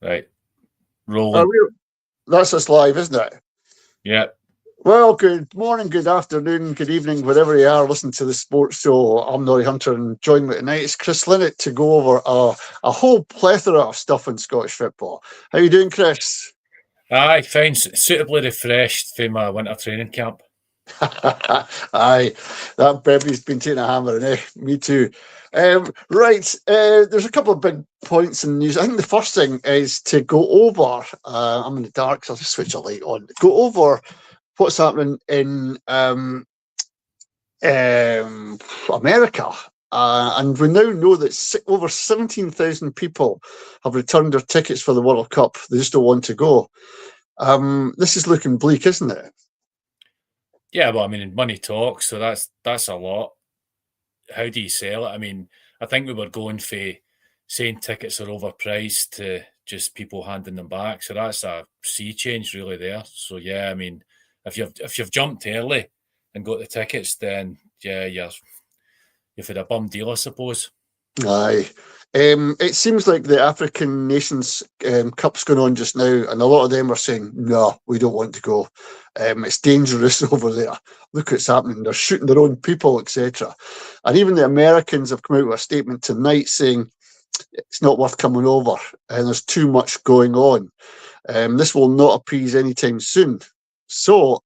Right. Rolling. That's us live, isn't it? Yeah. Well, good morning, good afternoon, good evening, wherever you are listening to the sports show. I'm Norrie Hunter, and joining me tonight is Chris Linnett to go over a whole plethora of stuff in Scottish football. How you doing, Chris? Aye, fine. Suitably refreshed from my winter training camp. Aye, that Bevy's been taking a hammer, eh? Me too. Right, there's a couple of big points in the news. I think the first thing is to go over. I'm in the dark, so I'll just switch a light on. Go over what's happening in America. And we now know that over 17,000 people have returned their tickets for the World Cup. They just don't want to go. This is looking bleak, isn't it? Yeah, well, I mean, money talks, so that's a lot. How do you sell it? I mean, I think we were going for saying tickets are overpriced to just people handing them back. So that's a sea change really there. So yeah, I mean, if you've jumped early and got the tickets, then yeah, you've had a bum deal, I suppose. Aye. It seems like the African Nations Cup's going on just now, and a lot of them are saying, no, we don't want to go. It's dangerous over there. Look what's happening. They're shooting their own people, etc. And even the Americans have come out with a statement tonight saying it's not worth coming over, and there's too much going on. This will not appease anytime soon. So,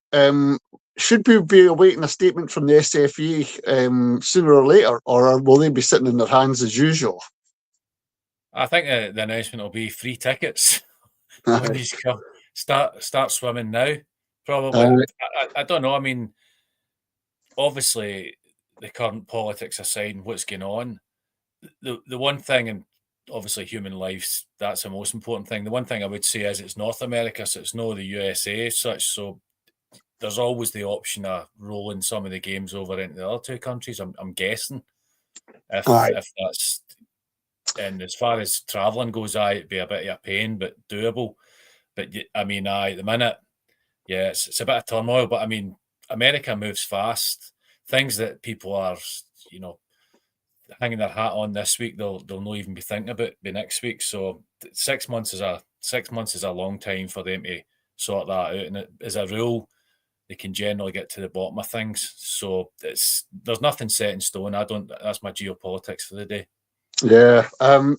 should we be awaiting a statement from the SFA sooner or later, or will they be sitting in their hands as usual? I think the announcement will be free tickets when these come. Start swimming now, probably. I don't know. I mean, obviously, the current politics aside and what's going on, the one thing, and obviously human lives, that's the most important thing. The one thing I would say is it's North America, so it's not the USA as such. So there's always the option of rolling some of the games over into the other two countries. I'm guessing if that's, and as far as travelling goes, it'd be a bit of a pain, but doable. But I mean, at the minute, yeah, it's a bit of turmoil. But I mean, America moves fast. Things that people are, hanging their hat on this week, they'll not even be thinking about by next week. So 6 months is a long time for them to sort that out. And as a rule, they can generally get to the bottom of things. So there's nothing set in stone. That's my geopolitics for the day. Yeah,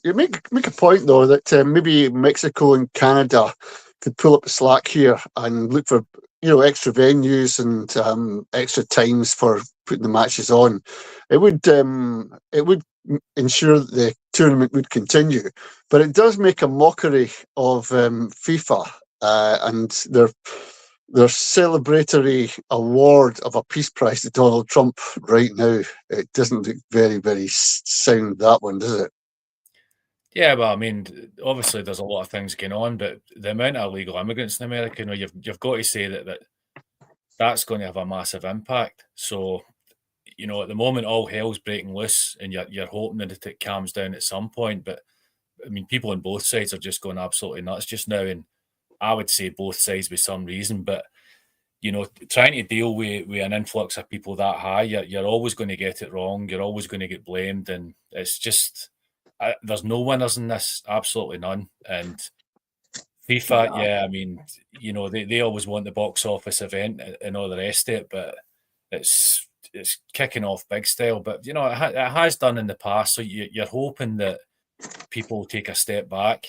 you make a point though that maybe Mexico and Canada could pull up the slack here and look for extra venues and extra times for putting the matches on. It would ensure that the tournament would continue, but it does make a mockery of FIFA and their celebratory award of a peace prize to Donald Trump right now. It doesn't look very, very sound, that one, does it? Yeah, well, I mean, obviously there's a lot of things going on, but the amount of illegal immigrants in America, you've got to say that's going to have a massive impact. So, at the moment, all hell's breaking loose, and you're hoping that it calms down at some point. But I mean, people on both sides are just going absolutely nuts just now, and I would say both sides with some reason. But trying to deal with an influx of people that high, you're always going to get it wrong. You're always going to get blamed, and it's just there's no winners in this, absolutely none. And FIFA, yeah, I mean, they always want the box office event and all the rest of it, but it's kicking off big style. But it has done in the past, so you're hoping that people take a step back.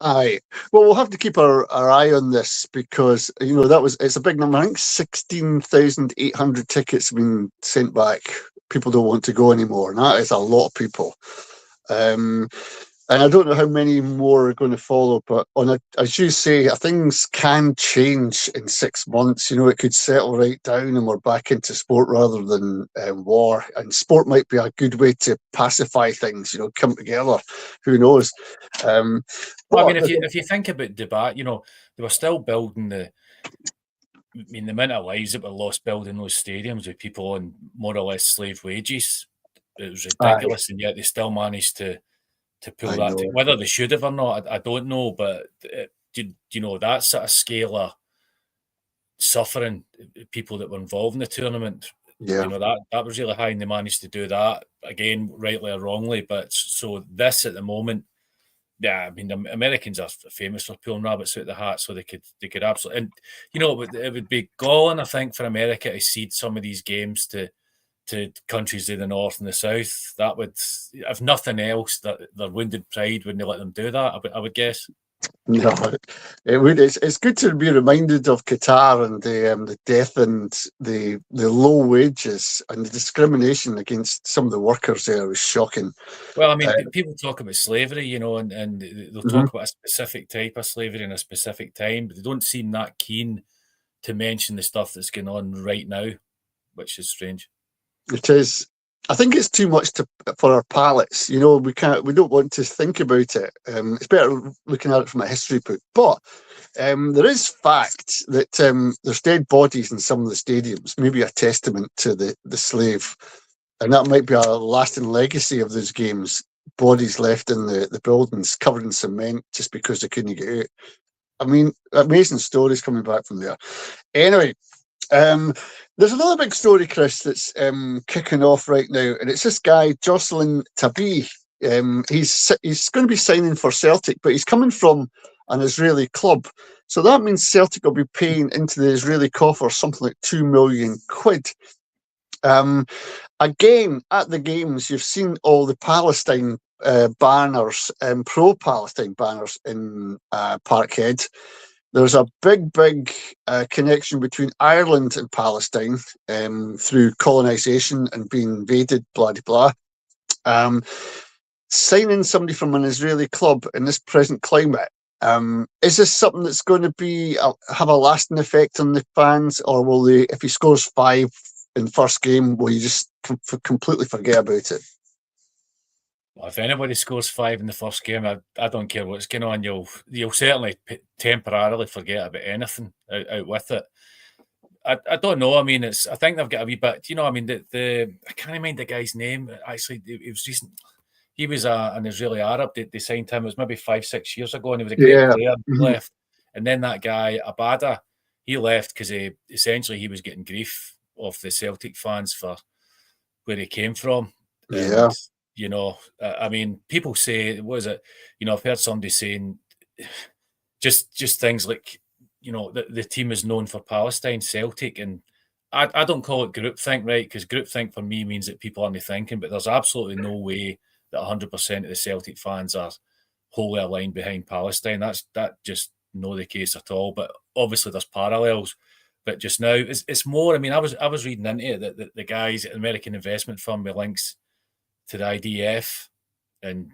Aye. Well, we'll have to keep our eye on this because, it's a big number. I think 16,800 tickets have been sent back. People don't want to go anymore. And that is a lot of people. And I don't know how many more are going to follow, but as you say, things can change in 6 months. It could settle right down and we're back into sport rather than war. And sport might be a good way to pacify things, come together. Who knows? I mean, if you think about Dubai, they were still building the amount of lives that were lost building those stadiums with people on more or less slave wages. It was ridiculous, and yet they still managed to pull that. Whether they should have or not, I don't know. But that sort of scale of suffering, people that were involved in the tournament, that was really high, and they managed to do that again, rightly or wrongly. But so this at the moment, Yeah, I mean, the Americans are famous for pulling rabbits out the hat, so they could absolutely, and it would be galling, I think, for America to cede some of these games to countries in the north and the south. That would, if nothing else, that their wounded pride wouldn't let them do that. I would guess. No, it would. It's good to be reminded of Qatar and the death and the low wages and the discrimination against some of the workers there was shocking. Well, I mean, people talk about slavery, and they'll Mhm. talk about a specific type of slavery in a specific time, but they don't seem that keen to mention the stuff that's going on right now, which is strange. It is. I think it's too much for our palates. We can't. We don't want to think about it. It's better looking at it from a history book. But there is fact that there's dead bodies in some of the stadiums. Maybe a testament to the slave, and that might be a lasting legacy of those games. Bodies left in the buildings covered in cement just because they couldn't get out. I mean, amazing stories coming back from there. Anyway, there's another big story, Chris, that's kicking off right now, and it's this guy, Jocelyn Tabi. He's going to be signing for Celtic, but he's coming from an Israeli club. So that means Celtic will be paying into the Israeli coffer something like £2 million. Again, at the games, you've seen all the Palestine banners, pro-Palestine banners in Parkhead. There's a big connection between Ireland and Palestine through colonisation and being invaded, blah, blah, blah. Signing somebody from an Israeli club in this present climate, is this something that's going to have a lasting effect on the fans, or will they, if he scores 5 in the first game, will you just completely forget about it? Well, if anybody scores 5 in the first game, I don't care what's going on. You'll certainly temporarily forget about anything out with it. I don't know. I mean, I think they've got a wee bit. I mean, I can't mind the guy's name. Actually, it was recent. He was an Israeli Arab. They signed him. It was maybe 5-6 years ago, and he was a great player. He left, and then that guy Abada, he left because he was getting grief off the Celtic fans for where he came from. Yeah. And I mean, people say, what is it? I've heard somebody saying just things like, the team is known for Palestine, Celtic, and I don't call it groupthink, right? Because groupthink for me means that people aren't thinking, but there's absolutely no way that 100% of the Celtic fans are wholly aligned behind Palestine. That just not the case at all. But obviously there's parallels. But just now, it's more. I mean, I was reading into it that the guys at the American investment firm with links to the IDF, and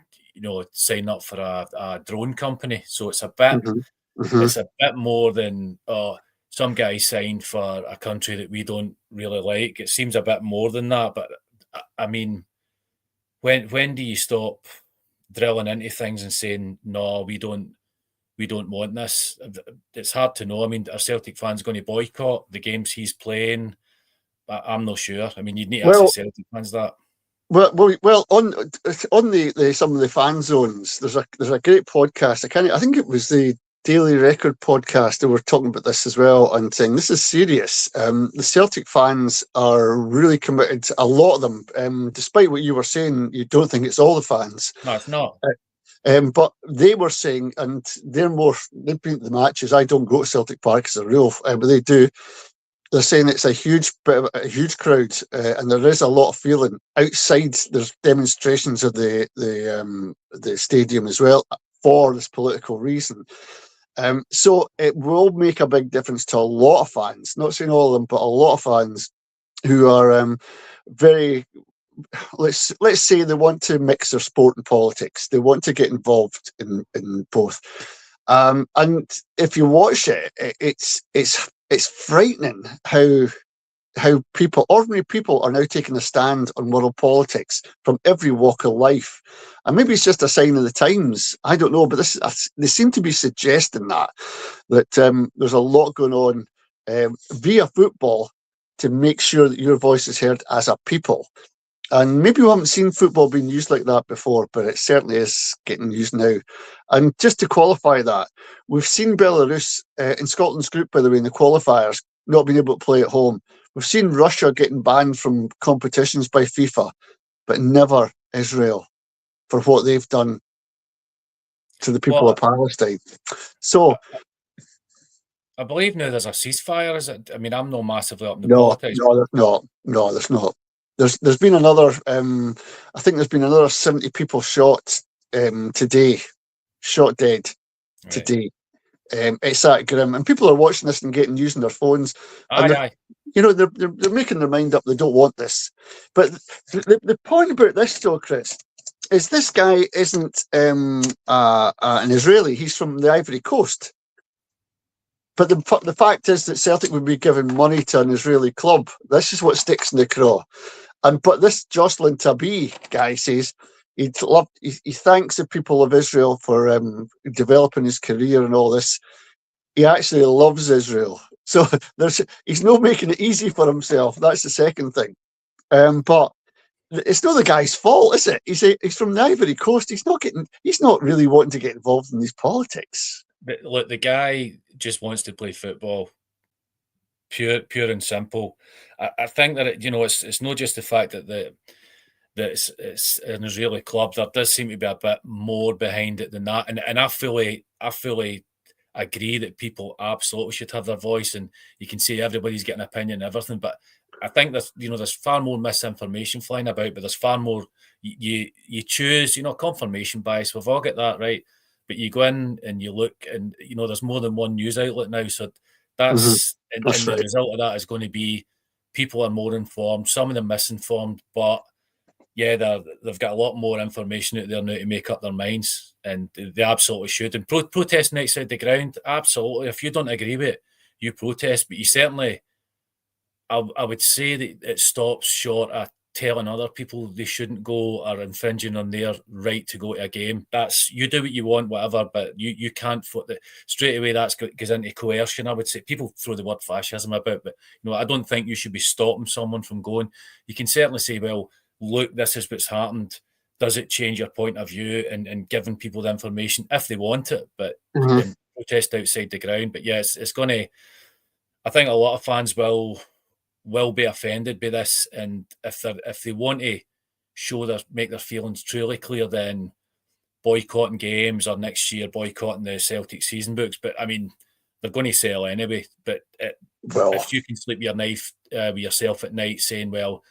sign up for a drone company. So it's a bit. It's a bit more than some guy signed for a country that we don't really like. It seems a bit more than that. But I mean, when do you stop drilling into things and saying no, we don't want this? It's hard to know. I mean, are Celtic fans going to boycott the games he's playing? I'm not sure. I mean, you'd need to ask the Celtic fans that. Well, on the some of the fan zones, there's a great podcast. I think it was the Daily Record podcast. They were talking about this as well and saying this is serious. The Celtic fans are really committed. A lot of them, despite what you were saying, you don't think it's all the fans. No, it's not. But they were saying, and they've been at the matches. I don't go to Celtic Park as a rule, but they do. They're saying it's a huge crowd, and there is a lot of feeling outside. There's demonstrations of the stadium as well for this political reason. So it will make a big difference to a lot of fans. Not saying all of them, but a lot of fans who are very. Let's say they want to mix their sport and politics. They want to get involved in both. And if you watch it, it's frightening how ordinary people are now taking a stand on world politics from every walk of life. And maybe it's just a sign of the times. I don't know, but they seem to be suggesting that there's a lot going on via football to make sure that your voice is heard as a people. And maybe we haven't seen football being used like that before, but it certainly is getting used now. And just to qualify that, we've seen Belarus in Scotland's group, by the way, in the qualifiers, not being able to play at home. We've seen Russia getting banned from competitions by FIFA, but never Israel for what they've done. to the people of Palestine. So I believe now there's a ceasefire. Is it? I mean, I'm not massively up in the no, politics. no, there's not. No, there's not. There's been another. I think there's been another 70 people shot today, shot dead today. It's that grim, and people are watching this and using their phones, and Aye. they're making their mind up. They don't want this. But the point about this, though, Chris, is this guy isn't an Israeli. He's from the Ivory Coast. But the fact is that Celtic would be giving money to an Israeli club. This is what sticks in the craw. But this Jocelyn Tabi guy says he thanks the people of Israel for developing his career and all this. He actually loves Israel. So he's not making it easy for himself. That's the second thing. But it's not the guy's fault, is it? He's from the Ivory Coast. He's not really wanting to get involved in these politics. But look, the guy just wants to play football, pure and simple. I think that it's not just the fact that it's an Israeli club. There does seem to be a bit more behind it than that, and I fully agree that people absolutely should have their voice, and you can see everybody's getting an opinion and everything. But I think there's far more misinformation flying about, but there's far more you choose, confirmation bias. We've all got that, right? But you go in and you look, and there's more than one news outlet now, so that's and the result of that is going to be people are more informed, some of them misinformed, but yeah, they've got a lot more information out there now to make up their minds, and they absolutely should. And protesting outside the ground, absolutely. If you don't agree with it, you protest, but you certainly, I would say that it stops short of telling other people they shouldn't go or infringing on their right to go to a game. That's, you do what you want, whatever, but you can't straight away. That goes into coercion. I would say people throw the word fascism about, but I don't think you should be stopping someone from going. You can certainly say, well, look, this is what's happened. Does it change your point of view, and giving people the information if they want it, but then protest outside the ground. But yeah, it's going to, I think a lot of fans will be offended by this, and if they want to make their feelings truly clear, then boycotting games, or next year boycotting the Celtic season books. But I mean, they're going to sell anyway. But if you can sleep with yourself at night saying, well,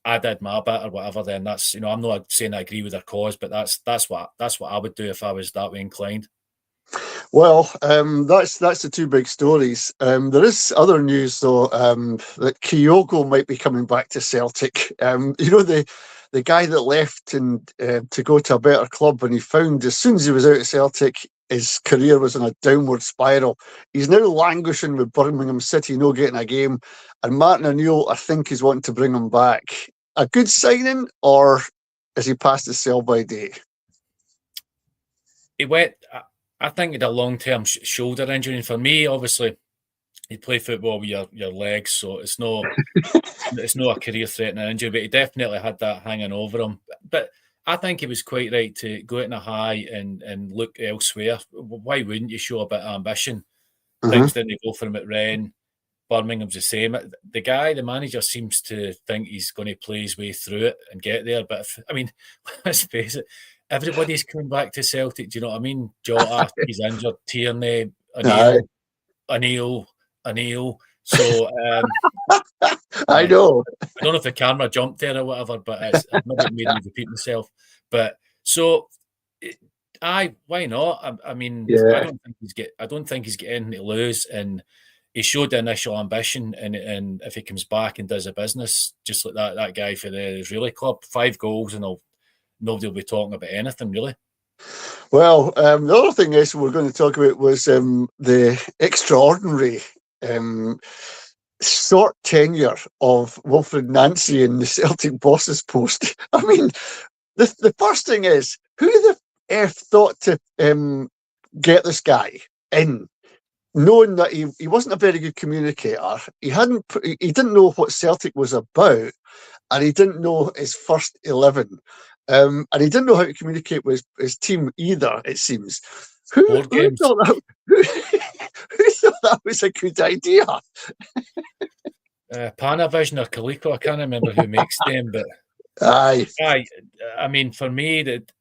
I did my bit or whatever, then that's, I'm not saying I agree with their cause, but that's what I would do if I was that way inclined. Well, that's the two big stories. There is other news though, that Kyogo might be coming back to Celtic. The guy that left and to go to a better club, and he found as soon as he was out of Celtic, his career was in a downward spiral. He's now languishing with Birmingham City, not getting a game, and Martin O'Neill, I think, is wanting to bring him back. A good signing, or is he past his sell-by date? He went. I think he had a long-term shoulder injury, and for me, obviously, you play football with your legs, so it's not a career-threatening injury, but he definitely had that hanging over him. But I think he was quite right to go out in a high and look elsewhere. Why wouldn't you show a bit of ambition? Things didn't go for him at Rennes. Birmingham's the same. The manager seems to think he's going to play his way through it and get there. But let's face it, everybody's coming back to Celtic. Do you know what I mean? Jota, he's injured. Tierney, O'Neill. So I know. I don't know if the camera jumped there or whatever, but it's maybe made me repeat myself. But so, why not? I mean, yeah. I don't think he's getting anything to lose, and he showed the initial ambition, and if he comes back and does a business just like that guy for the Israeli club, 5 goals, and nobody will be talking about anything really. Well, the other thing is we're going to talk about was the extraordinary short tenure of Wilfred Nancy in the Celtic boss's post. I mean, the first thing is, who the F thought to get this guy in, knowing that he wasn't a very good communicator. He didn't know what Celtic was about, and he didn't know his first 11. And he didn't know how to communicate with his team either, it seems. Who thought that was a good idea? Panavision or Coleco, I can't remember who makes them, but aye. I mean, for me, that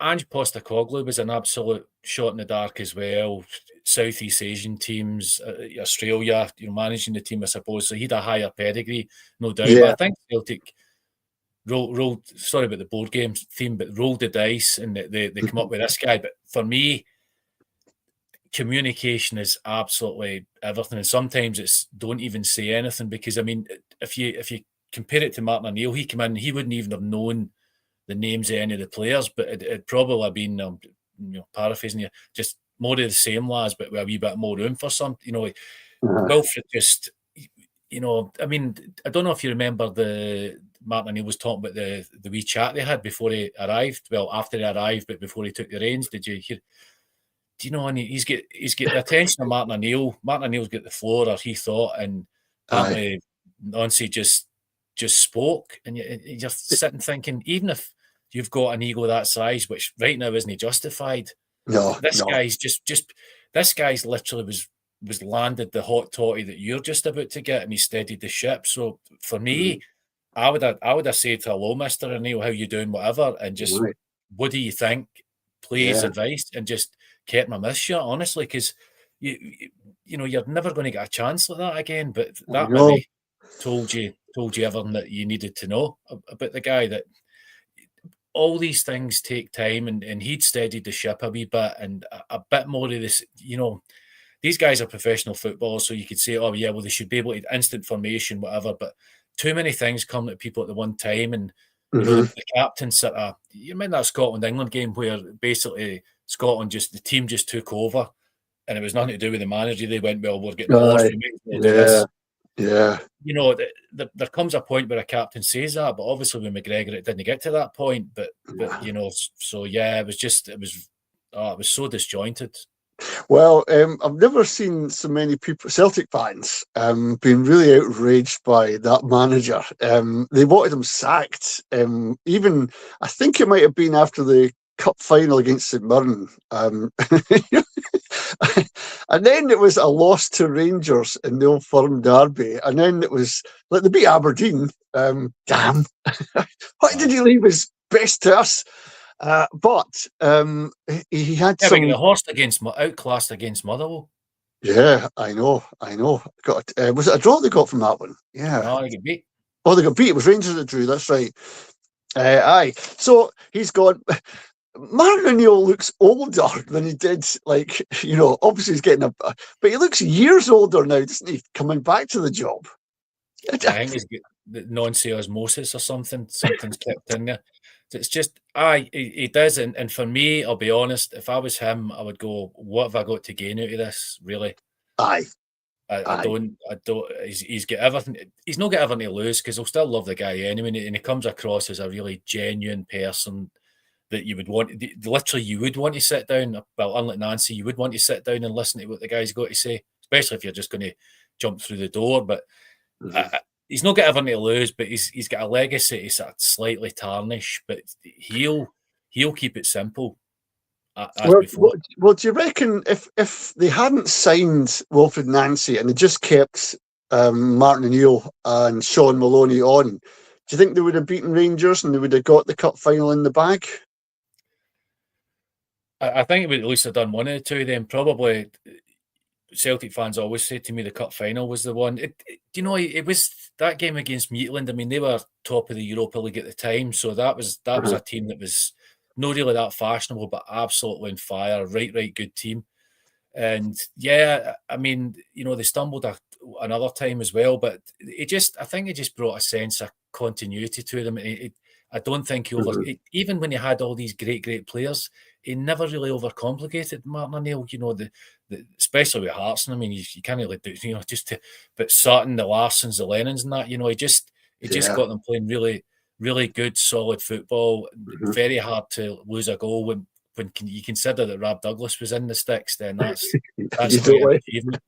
Ange Postecoglou was an absolute shot in the dark as well. Southeast Asian teams, Australia, managing the team, I suppose. So he had a higher pedigree, no doubt. But I Yeah. think Celtic rolled. Sorry about the board game theme, but rolled the dice and they come up with this guy. But for me, communication is absolutely everything, and sometimes it's don't even say anything, because I mean, if you compare it to Martin O'Neill, he came in, he wouldn't even have known the names of any of the players, but it'd probably have been, paraphrasing you, just more of the same lads, but with a wee bit more room for some. Wilfred just, I mean, I don't know if you remember the Martin O'Neill was talking about the wee chat they had before he arrived. Well, after he arrived, but before he took the reins. Did you hear? Do you know? And he's got the attention of Martin O'Neill. Martin O'Neill's got the floor, or he thought, and apparently Nancy just spoke, and you're sitting thinking, even if you've got an ego that size, which right now isn't justified, this guy's literally was landed the hot toddy that you're just about to get, and he steadied the ship. So for me, I would have said, hello, Mr. O'Neill, how you doing, whatever, and just what do you think? Please, advice, and just kept my mouth shut, honestly, because you're never going to get a chance like that again. But that maybe told you everything that you needed to know about the guy. That all these things take time, and he'd steadied the ship a wee bit, and a bit more of this. These guys are professional footballers, so you could say, oh yeah, well, they should be able to instant formation, whatever. But too many things come to people at the one time, and the captain sort of, you remember that Scotland-England game where basically Scotland the team just took over, and it was nothing to do with the manager. They went, well, we're getting lost. We might do this. Yeah. There comes a point where a captain says that, but obviously with McGregor, it didn't get to that point. But so yeah, it was so disjointed. Well, I've never seen so many people, Celtic fans, being really outraged by that manager. They wanted him sacked. Even, I think it might have been after the cup final against St Mirren. And then it was a loss to Rangers in the Old Firm derby. And then it was, like, they beat Aberdeen. Damn. Why did he leave his best to us? But he had some. The horse outclassed against Motherwell. Yeah, I know. Was it a draw they got from that one? Yeah. No, they got beat. Oh, they got beat. It was Rangers that drew. That's right. Aye. So he's gone. Martin O'Neill looks older than he did. Obviously he's getting but he looks years older now, doesn't he? Coming back to the job. I think he's got the non-osmosis or something. Something's kept in there. It's just, he does. And for me, I'll be honest, if I was him, I would go, what have I got to gain out of this, really? I don't, he's got everything. He's not got everything to lose, because he'll still love the guy anyway. And he comes across as a really genuine person that you would want to sit down. Well, unlike Nancy, you would want to sit down and listen to what the guy's got to say, especially if you're just going to jump through the door. But he's not got everything to lose, but he's got a legacy to sort of slightly tarnish. But he'll keep it simple. Well, do you reckon if they hadn't signed Wilfred Nancy and they just kept Martin O'Neill and Sean Maloney on, do you think they would have beaten Rangers and they would have got the cup final in the bag? I think it would at least have done one of the two. Then probably. Celtic fans always say to me the cup final was the one. It was that game against Midtjylland. I mean, they were top of the Europa League at the time, so that was a team that was not really that fashionable, but absolutely on fire. Right, good team. And yeah, I mean, they stumbled another time as well, but I think it just brought a sense of continuity to them. I don't think even when he had all these great players, he never really overcomplicated Martin O'Neill. Especially with Hartson. I mean, you can't really do, but Sutton, the Larsons, the Lennons, and that. He just got them playing really, really good, solid football. Very hard to lose a goal when you consider that Rob Douglas was in the sticks. Then that's quite an achievement.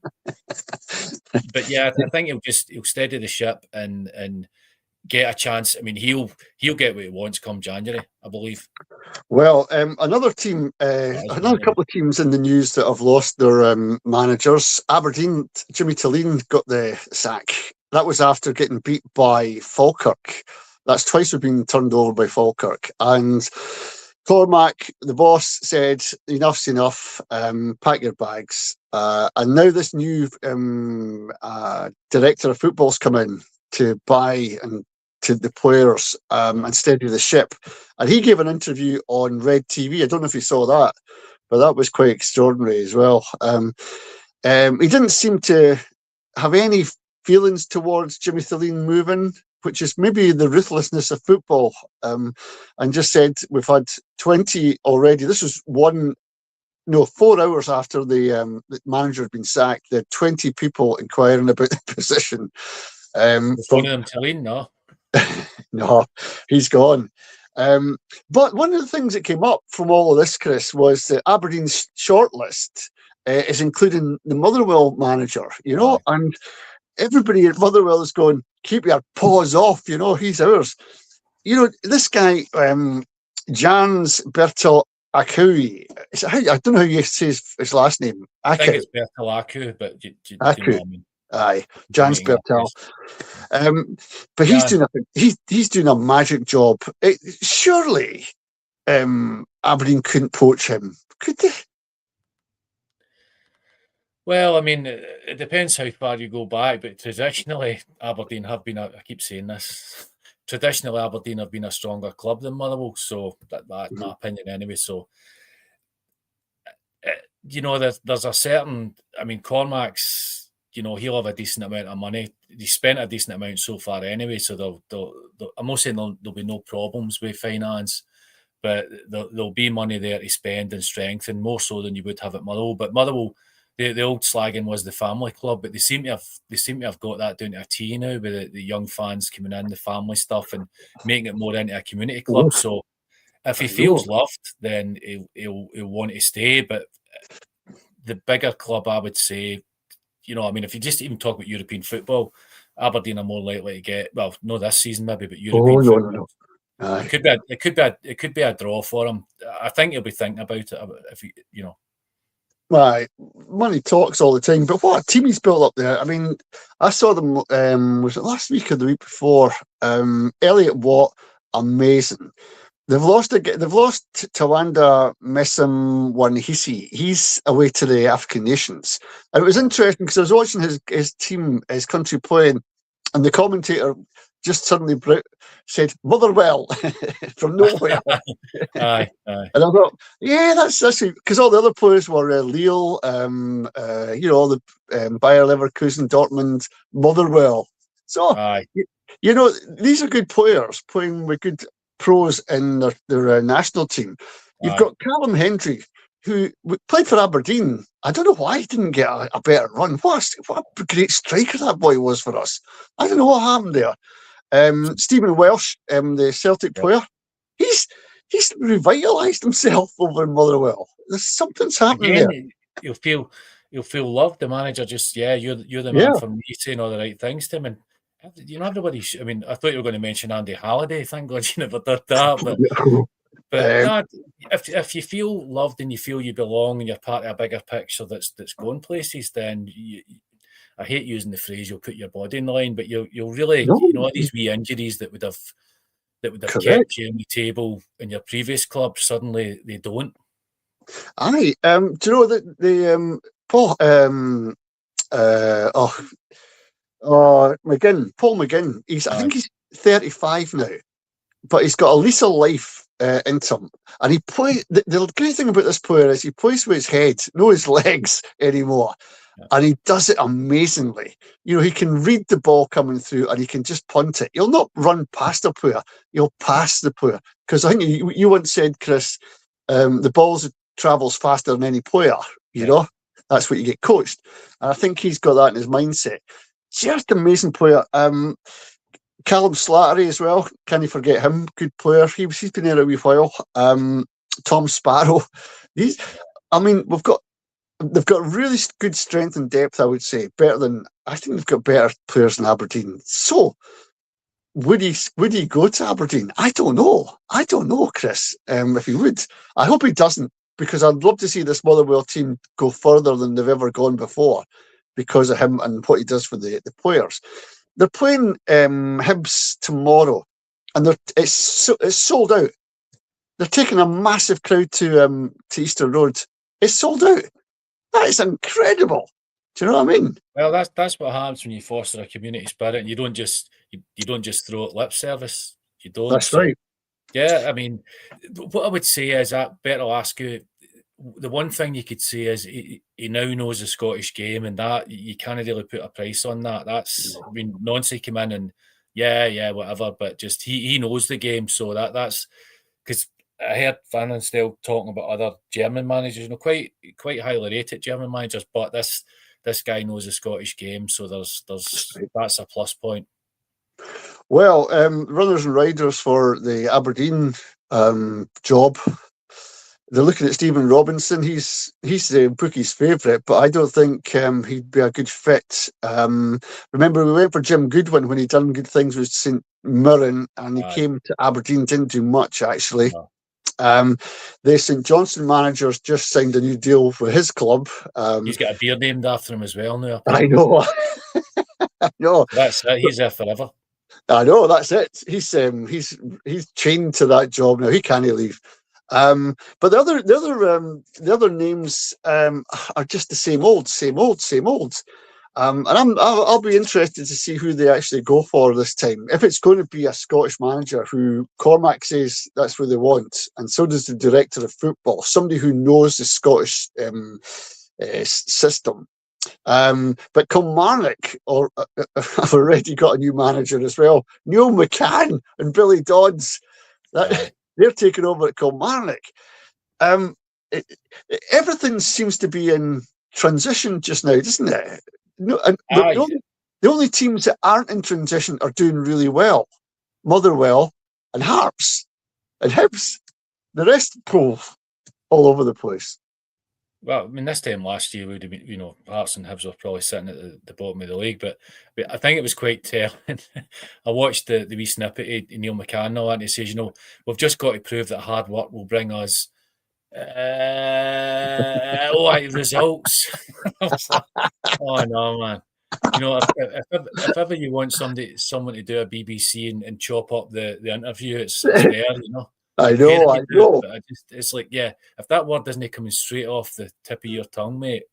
But yeah, I think he'll steady the ship and get a chance. I mean, he'll get what he wants come January, I believe. Well, another couple of teams in the news that have lost their managers. Aberdeen, Jimmy Tilleen got the sack. That was after getting beat by Falkirk. That's twice we've been turned over by Falkirk. And Cormac, the boss, said enough's enough. Pack your bags. And now this new director of football's come in to buy and to the players and steady the ship. And he gave an interview on Red TV. I don't know if you saw that, but that was quite extraordinary as well. He didn't seem to have any feelings towards Jimmy Thelin moving, which is maybe the ruthlessness of football, and just said, we've had 20 already. This was 4 hours after the manager had been sacked. There had 20 people inquiring about the position. One of them Thelin, no? No, he's gone. But one of the things that came up from all of this, Chris, was that Aberdeen's shortlist is including the Motherwell manager, and everybody at Motherwell is going, keep your paws off, he's ours. This guy, Jans Bertel Akui, I don't know how you say his last name. I think it's Bertel Aku, but do you know what I mean? Aye, Jans Bertel. But he's doing a magic job. Surely Aberdeen couldn't poach him, could they? Well, I mean, it depends how far you go back, but traditionally Aberdeen have been, I keep saying this, traditionally Aberdeen have been a stronger club than Motherwell, so that's my opinion anyway. So, there's a certain, I mean, Cormac's, he'll have a decent amount of money. He spent a decent amount so far anyway, so I'm not saying there'll be no problems with finance, but there'll be money there to spend and strengthen, more so than you would have at Motherwell. But Motherwell, the old slagging was the family club, but they seem to have got that down to a T now, with the young fans coming in, the family stuff, and making it more into a community club. So if he feels loved, then he'll want to stay. But the bigger club, I would say, if you just even talk about European football, Aberdeen are more likely to get, well, not this season maybe, but European football. No. It could be a draw for him. I think he'll be thinking about it if Right, money talks all the time, but what a team he's built up there. I mean, I saw them, was it last week or the week before? Elliot Watt, amazing. They've lost Tawanda Messam Wanhisi. He's away to the African nations. And it was interesting because I was watching his country playing, and the commentator just suddenly said Motherwell from nowhere. Aye. And I thought, yeah, that's because all the other players were Lille, all the Bayer Leverkusen, Dortmund, Motherwell. So, these are good players playing with good pros in their national team. You've got Callum Hendry, who played for Aberdeen. I don't know why he didn't get a better run. What a great striker that boy was for us. I don't know what happened there. Stephen Welsh, the Celtic player, he's revitalised himself over in Motherwell. There's something's happening there. You'll feel loved. The manager just, you're the man for me, saying all the right things to him. And everybody. I thought you were going to mention Andy Halliday. Thank God you never did that. But if you feel loved and you feel you belong and you're part of a bigger picture that's going places, then I hate using the phrase "you'll put your body in the line," but you'll really, these wee injuries that would have kept you on the table in your previous club, suddenly they don't. Aye, do you know that the Paul McGinn? I think he's 35 now, but he's got a lease of life into him, and he plays. The great thing about this player is he plays with his head, not his legs anymore. And he does it amazingly. He can read the ball coming through and he can just punt it. He'll not run past a player. He'll pass the player. Because I think you once said, Chris, the ball travels faster than any player. That's what you get coached. And I think he's got that in his mindset. Just amazing player. Callum Slattery as well. Can you forget him? Good player. He's been there a wee while. Tom Sparrow. They've got really good strength and depth, I would say. I think they've got better players than Aberdeen. So, would he go to Aberdeen? I don't know, Chris, if he would. I hope he doesn't, because I'd love to see this Motherwell team go further than they've ever gone before because of him and what he does for the players. They're playing Hibs tomorrow, and it's sold out. They're taking a massive crowd to Easter Road. It's sold out. That is incredible. Do you know what I mean? Well, that's what happens when you foster a community spirit, and you don't just throw it lip service. You don't. That's So right. yeah, I mean, what I would say is that Bertil Askew, the one thing you could say is he now knows the Scottish game, and that you can't really put a price on that. That's, I mean, Nonsi came in and yeah, whatever, but just he knows the game, so that's because I heard Van Ansdell talking about other German managers, quite highly rated German managers, but this guy knows the Scottish game, so there's that's a plus point. Well, runners and riders for the Aberdeen job. They're looking at Stephen Robinson. He's Bookie's favourite, but I don't think he'd be a good fit. Remember, we went for Jim Goodwin when he done good things with St Mirren, and he came to Aberdeen, didn't do much actually. No. The St Johnstone managers just signed a new deal for his club. He's got a beer named after him as well now. I know. I know. That's it. He's there forever. I know. That's it. He's chained to that job now. He can't leave. But the other names are just the same old. And I'll be interested to see who they actually go for this time. If it's going to be a Scottish manager who Cormac says that's what they want, and so does the director of football, somebody who knows the Scottish system. But Kilmarnock have already got a new manager as well. Neil McCann and Billy Dodds. They're taking over at Kilmarnock. Everything seems to be in transition just now, doesn't it? No, and the only teams that aren't in transition are doing really well. Motherwell and Harps and Hibs. The rest go all over the place. Well, I mean, this time last year, we would have been, Hearts and Hibs were probably sitting at the bottom of the league, but I think it was quite telling. I watched the wee snippet of Neil McCann and all that, and he says, we've just got to prove that hard work will bring us results. I was like, oh no, man. If ever you want someone to do a BBC and chop up the interview, it's there, I know. But it's like, if that word isn't coming straight off the tip of your tongue, mate.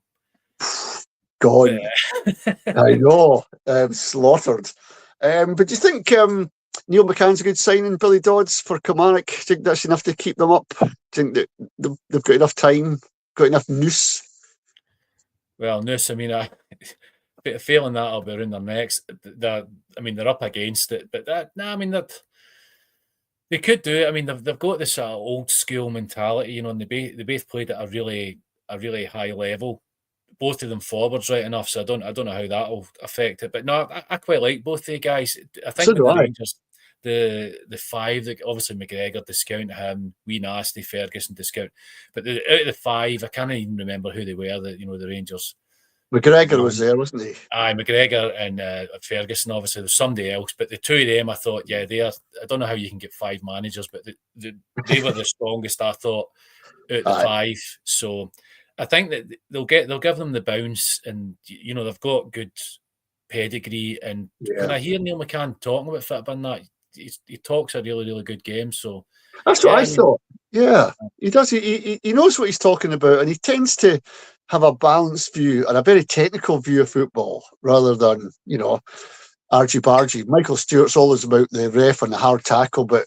Gone. I know. Slaughtered. But do you think Neil McCann's a good signing, Billy Dodds for Kilmarnock? Do you think that's enough to keep them up? Do you think that they've got enough time, got enough noose? Well, noose, I mean, failing that, I'll be around their necks. They're up against it, but they could do it. I mean, they've got this sort of old school mentality, and they both played at a really high level. Both of them forwards, right enough. So I don't know how that'll affect it. But no, I quite like both the guys. I think the Rangers, the five, obviously McGregor discount him, wee nasty Ferguson discount. But out of the five, I can't even remember who they were. The Rangers. McGregor was there, wasn't he? Aye, McGregor and Ferguson, obviously. There's somebody else, but the two of them, I thought, they are. I don't know how you can get five managers, but they were the strongest, I thought, out of the five. So I think that they'll give them the bounce, and they've got good pedigree. And when I hear Neil McCann talking about Fitbin, that he talks a really, really good game. So that's what I thought. Yeah, he does. He knows what he's talking about, and he tends to have a balanced view and a very technical view of football rather than, argy-bargy. Michael Stewart's always about the ref and the hard tackle, but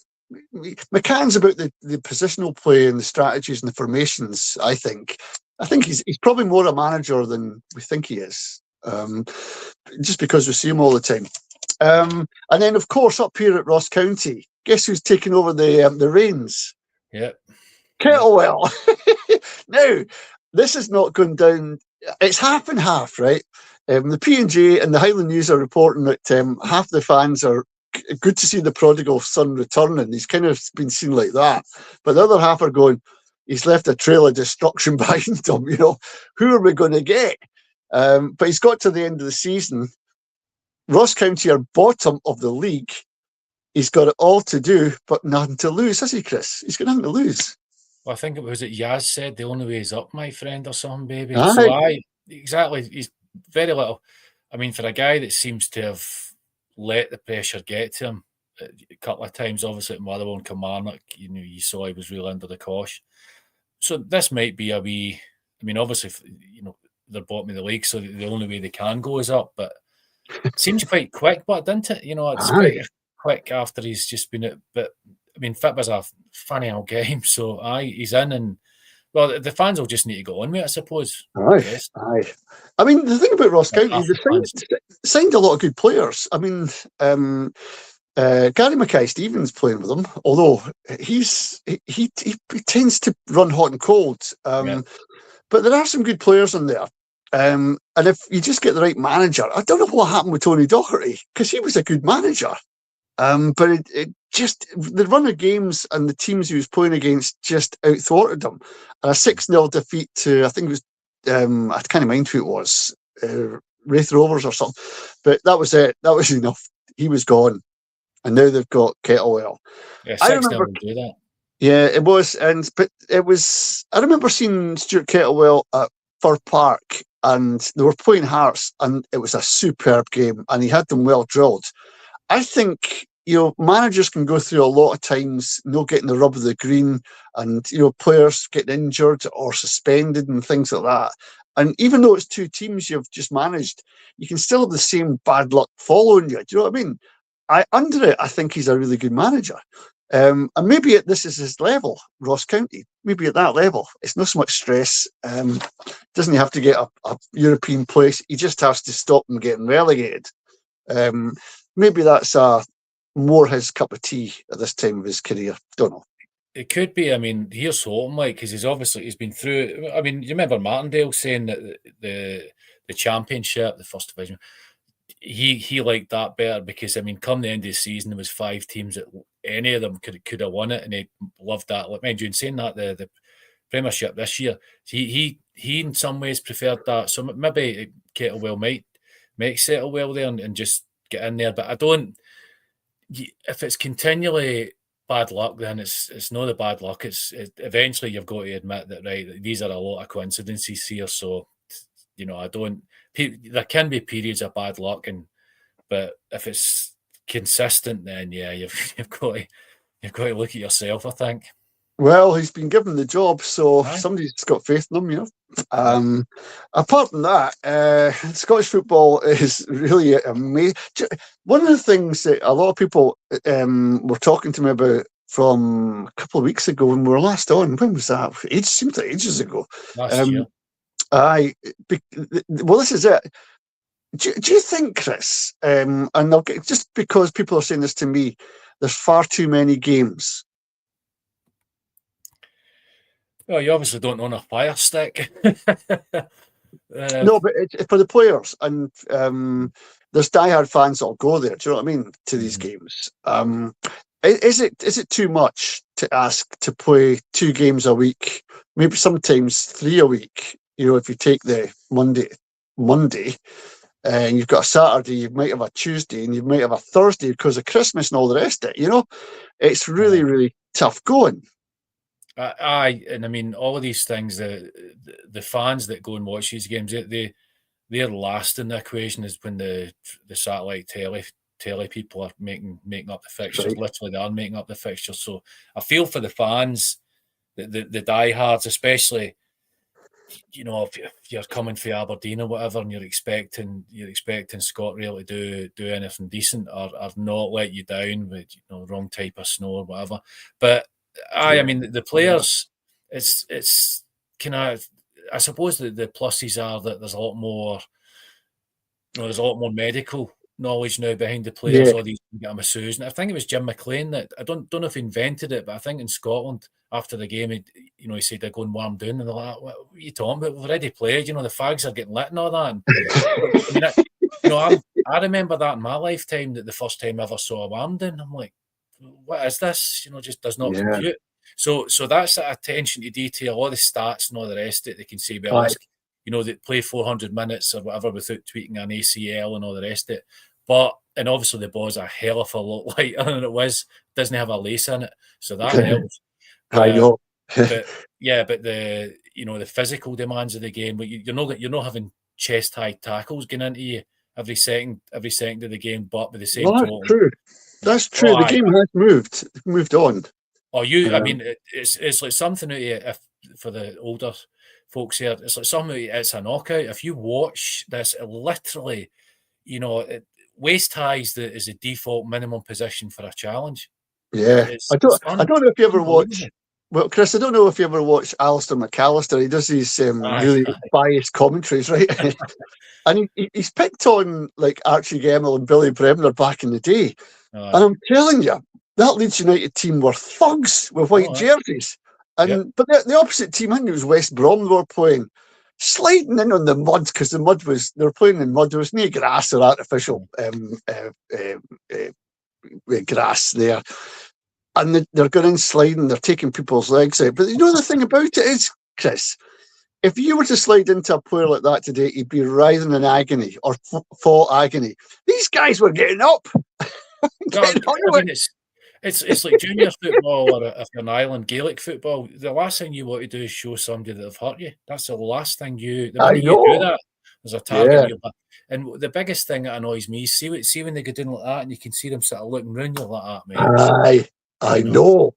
McCann's about the positional play and the strategies and the formations, I think. I think he's probably more a manager than we think he is, just because we see him all the time. And then, of course, up here at Ross County, guess who's taking over the reins? Yeah. Kettlewell. Now, this is not going down. It's half and half, right? The P&J and the Highland News are reporting that half the fans are good to see the prodigal son returning. He's kind of been seen like that. But the other half are going, he's left a trail of destruction behind him. Who are we going to get? But he's got to the end of the season. Ross County are bottom of the league. He's got it all to do, but nothing to lose, has he, Chris? He's got nothing to lose. Well, I think it was Yaz said the only way is up, my friend, or something, baby. Aye. So exactly. He's very little. I mean, for a guy that seems to have let the pressure get to him, a couple of times. Obviously, at Motherwell and Kilmarnock, you saw he was really under the cosh. So this might be a wee. I mean, obviously, they're bottom of the league, so the only way they can go is up. But it seems quite quick, but didn't it? It's Aye. quite quick after he's just been at. But I mean, Fit was a funny old game, so he's in, and well, the fans will just need to go on with it, I suppose. I Aye, guess. aye. I mean, the thing about Ross County, Half they the fans. signed a lot of good players. I mean, Gary Mackay-Stevens playing with them, although he tends to run hot and cold. Yeah. But there are some good players in there. And if you just get the right manager, I don't know what happened with Tony Docherty, because he was a good manager. But it just, the run of games and the teams he was playing against just out-thwarted him. And a 6-0 defeat to, I think it was, I can't mind who it was, Wraith Rovers or something. But that was it. That was enough. He was gone. And now they've got Kettlewell. Yeah, I 6 remember, will do that. yeah, it was. But it was, I remember seeing Stuart Kettlewell at Fir Park, and they were playing Hearts, and it was a superb game, and he had them well drilled. I think, managers can go through a lot of times not getting the rub of the green, and, players getting injured or suspended and things like that. And even though it's two teams you've just managed, you can still have the same bad luck following you. Do you know what I mean? I think he's a really good manager. And maybe this is his level, Ross County. Maybe at that level, it's not so much stress. Doesn't he have to get a European place? He just has to stop them getting relegated. Maybe that's more his cup of tea at this time of his career. Don't know. It could be. I mean, here's hoping, because he's been through. I mean, you remember Martindale saying that the championship, the first division, he liked that better because, I mean, come the end of the season, there was 5 teams that any of them could have won it, and he loved that. Like, mind you, in saying that, the Premiership this year, he in some ways preferred that. So maybe Kettlewell might settle well there and just get in there. But I don't. If it's continually bad luck, then it's not the bad luck. It's eventually you've got to admit that, right, these are a lot of coincidences here. So, I don't. There can be periods of bad luck, but if it's consistent, then yeah, you've got to look at yourself, I think. Well, he's been given the job, so Aye. somebody's got faith in him, Apart from that, Scottish football is really amazing. One of the things that a lot of people were talking to me about from a couple of weeks ago when we were last on, when was that? It seemed like ages ago. Last year. Well, this is it. Do you think, Chris, and just because people are saying this to me, there's far too many games? Well, you obviously don't own a fire stick. No, but it's for the players, and there's diehard fans that'll go there. Do you know what I mean? To these games, is it too much to ask to play 2 games a week? Maybe sometimes 3 a week. If you take the Monday, and you've got a Saturday, you might have a Tuesday, and you might have a Thursday because of Christmas and all the rest of it. It's really, really tough going. And I mean, all of these things, the fans that go and watch these games, they're last in the equation is when the satellite telly people are making up the fixtures. Right. Literally, they are making up the fixtures. So I feel for the fans, the diehards, especially. If you're coming for Aberdeen or whatever, and you're expecting ScotRail to do anything decent or not let you down with wrong type of snow or whatever. But I mean, the players, it's kind of, I suppose the pluses are that there's a lot more, medical knowledge now behind the players. Yeah. All these can get a masseuse. And I think it was Jim McLean that, I don't know if he invented it, but I think in Scotland after the game, he said they're going warm down, and they're like, "What are you talking about? We've already played. The fags are getting lit and all that." And, I mean, I remember that in my lifetime, that the first time I ever saw a warm down, I'm like, what is this? Just does not compute. So that's that attention to detail, all the stats and all the rest of it. They can say, well, they play 400 minutes or whatever without tweaking an ACL and all the rest of it. And obviously the ball's a hell of a lot lighter than it was. Doesn't have a lace in it, so that helps. I know. but the the physical demands of the game, but you're not having chest high tackles going into you every second of the game. But by the same token, True. That's Oh, true. The aye. game has moved on. Oh, I Um, mean, it's like something out of if for the older folks here, it's like something. It's a knockout. If you watch this, it literally, waist high is the default minimum position for a challenge. yeah, It's I don't know if you ever watch. unbelievable. Well, Chris, I don't know if you ever watch Alistair McAllister. He does these Aye, really aye. biased commentaries, right? And he's picked on like Archie Gemmill and Billy Bremner back in the day. Aye. And I'm telling you, that Leeds United team were thugs with white Oh, aye. jerseys. Yep. But the opposite team, I think it was West Brom, they were playing, sliding in on the mud because they were playing in mud. There was no grass or artificial grass there. And they're going in sliding, they're taking people's legs out. But you know the thing about it is, Chris, if you were to slide into a player like that today, he'd be writhing in agony or fall agony. These guys were getting up, No, getting on I with mean, it's like junior football, or if you're an island Gaelic football. The last thing you want to do is show somebody that they've hurt you. That's the last thing the I minute you do know. that, there's a target Yeah. in your back. And the biggest thing that annoys me is see when they go down like that, and you can see them sort of looking round. You're like, that, mate. I You know, know.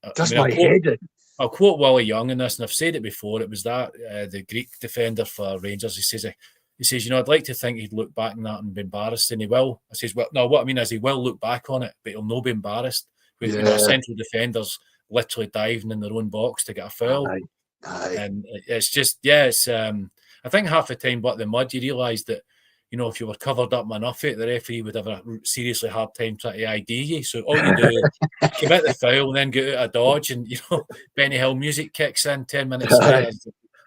I Does mean, my head in. I'll quote Willie Young in this, and I've said it before. It was that the Greek defender for Rangers. He says, I'd like to think he'd look back on that and be embarrassed, and he will. I says, well, no, what I mean is he will look back on it, but he'll not be embarrassed. With a Yeah. central defender's literally diving in their own box to get a foul, Aye. and it's just, yeah, it's. I think half the time, but the mud, you realise that. If you were covered up enough, the referee would have a seriously hard time trying to ID you. So all you do commit the foul and then get out of dodge, and Benny Hill music kicks in 10 minutes later.